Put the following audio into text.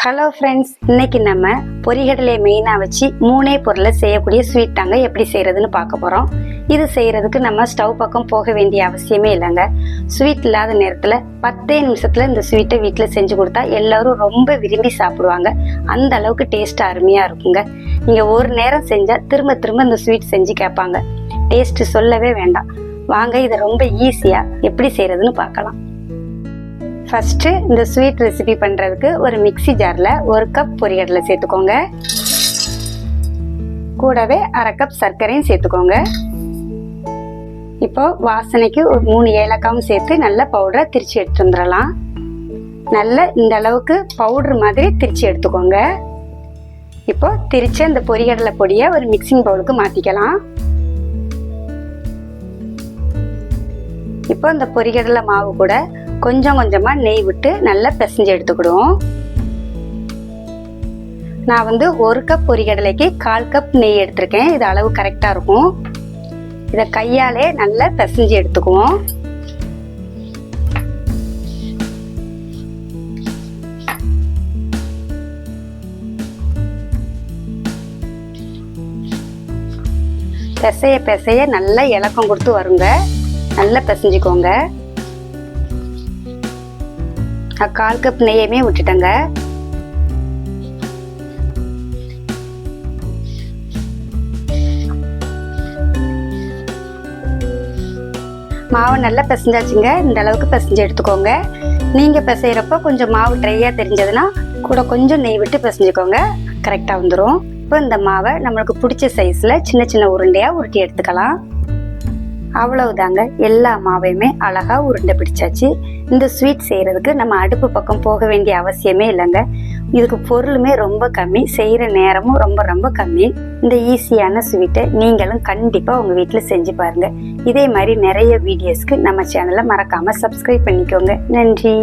Hello friends, இன்னைக்கு நம்ம பொரிகடலையை மெயினாக வச்சு மூணே பொருளை செய்யக்கூடிய ஸ்வீட் தாங்க எப்படி செய்கிறதுன்னு பார்க்க போகிறோம். இது செய்கிறதுக்கு நம்ம ஸ்டவ் பக்கம் போக வேண்டிய அவசியமே இல்லைங்க. ஸ்வீட் இல்லாத நேரத்தில் 10 நிமிஷத்தில் இந்த ஸ்வீட்டை வீட்டில் செஞ்சு கொடுத்தா எல்லோரும் ரொம்ப விரும்பி சாப்பிடுவாங்க. அந்த அளவுக்கு டேஸ்ட்டு அருமையாக இருக்குங்க. நீங்கள் ஒரு நேரம் செஞ்சால் திரும்ப திரும்ப இந்த ஸ்வீட் செஞ்சு கேட்பாங்க. டேஸ்ட்டு சொல்லவே வேண்டாம். வாங்க இதை ரொம்ப ஈஸியாக எப்படி செய்கிறதுன்னு பார்க்கலாம். ஃபஸ்ட்டு இந்த ஸ்வீட் ரெசிபி பண்ணுறதுக்கு ஒரு மிக்சி ஜாரில் 1 கப் பொரிகடலை சேர்த்துக்கோங்க. கூடவே 1/2 கப் சர்க்கரையும் சேர்த்துக்கோங்க. இப்போ வாசனைக்கு ஒரு 3 ஏலக்காவும் சேர்த்து நல்ல பவுடரை திரிச்சு எடுத்து வந்துடலாம். நல்ல இந்த அளவுக்கு பவுடர் மாதிரி திரிச்சு எடுத்துக்கோங்க. இப்போ திரிச்ச இந்த பொரிகடலை பொடியை ஒரு மிக்சிங் பவுலுக்கு மாற்றிக்கலாம். இப்போ இந்த பொரிகடலை மாவு கூட கொஞ்சம் கொஞ்சமாக நெய் விட்டு நல்லா பிசைஞ்சு எடுத்துக்கிடுவோம். நான் 1 கப் பொரிகடலைக்கு 1/4 கப் நெய் எடுத்திருக்கேன். இது அளவு கரெக்டாக இருக்கும். இதை கையாலே நல்லா பிசைஞ்சு எடுத்துக்குவோம். பிசைய பிசைய நல்லா இலக்கம் கொடுத்து வருங்க. நல்லா பிசைஞ்சுக்கோங்க. 1/4 கப் நெய்யுமே விட்டுட்டேங்க. மாவு நல்லா பிசைஞ்சாச்சுங்க. இந்த அளவுக்கு பிசைஞ்சு எடுத்துக்கோங்க. நீங்கள் பிசைகிறப்ப கொஞ்சம் மாவு ட்ரையாக தெரிஞ்சதுன்னா கூட கொஞ்சம் நெய் விட்டு பிசைஞ்சுக்கோங்க. கரெக்டாக வந்துடும். இப்போ இந்த மாவை நம்மளுக்கு பிடிச்ச சைஸில் சின்ன சின்ன உருண்டையாக உருட்டி எடுத்துக்கலாம். அவ்வளவுதாங்க. எல்லா மாவையுமே அழகாக உருண்டை பிடிச்சாச்சு. இந்த ஸ்வீட் செய்கிறதுக்கு நம்ம அடுப்பு பக்கம் போக வேண்டிய அவசியமே இல்லைங்க. இதுக்கு பொருளுமே ரொம்ப கம்மி, செய்கிற நேரமும் ரொம்ப ரொம்ப கம்மி. இந்த ஈஸியான ஸ்வீட்டை நீங்களும் கண்டிப்பாக உங்கள் வீட்டில் செஞ்சு பாருங்கள். இதே மாதிரி நிறைய வீடியோஸ்க்கு நம்ம சேனலை மறக்காமல் சப்ஸ்கிரைப் பண்ணிக்கோங்க. நன்றி.